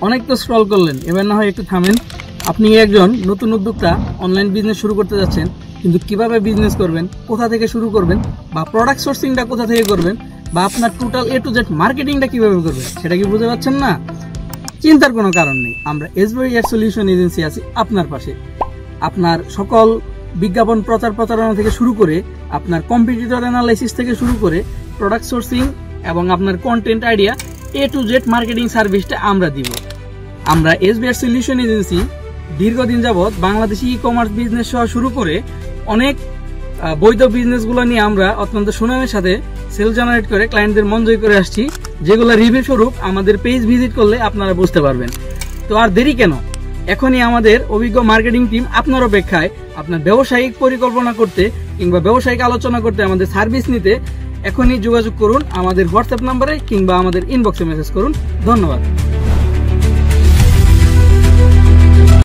অনেক তো স্ক্রল করলেন, এবার না হয় একটু থামেন। আপনি একজন নতুন উদ্যোক্তা, অনলাইন বিজনেস শুরু করতে যাচ্ছেন, কিন্তু কিভাবে বিজনেস করবেন, কোথা থেকে শুরু করবেন, বা প্রোডাক্ট সোর্সিংটা কোথা থেকে করবেন, বা আপনার টোটাল A to Z মার্কেটিংটা কিভাবে করবেন, সেটা কি বুঝতে পারছেন না? চিন্তার কোনো কারণ নেই, আমরা এসবিআই অ্যাড সলিউশন এজেন্সি আছি আপনার পাশে। আপনার সকল বিজ্ঞাপন প্রচারণা থেকে শুরু করে, আপনার কম্পিটিটর অ্যানালাইসিস থেকে শুরু করে, প্রোডাক্ট সোর্সিং এবং আপনার content idea A to Z marketing সার্ভিসটা আমরা দিব। আমরা এসবিআই সলিউশন এজেন্সি দীর্ঘদিন যাবৎ বাংলাদেশি ই কমার্স বিজনেস সহ শুরু করে অনেক বৈধ বিজনেসগুলো নিয়ে আমরা অত্যন্ত সুনামের সাথে সেল জেনারেট করে ক্লায়েন্টদের মন জয় করে আসছি, যেগুলো রিভিউ স্বরূপ আমাদের পেজ ভিজিট করলে আপনারা বুঝতে পারবেন। তো আর দেরি কেন, এখনই আমাদের অভিজ্ঞ মার্কেটিং টিম আপনার অপেক্ষায়। আপনার ব্যবসায়িক পরিকল্পনা করতে কিংবা ব্যবসায়িক আলোচনা করতে, আমাদের সার্ভিস নিতে এখনই যোগাযোগ করুন আমাদের হোয়াটসঅ্যাপ নাম্বারে কিংবা আমাদের ইনবক্সে মেসেজ করুন। ধন্যবাদ।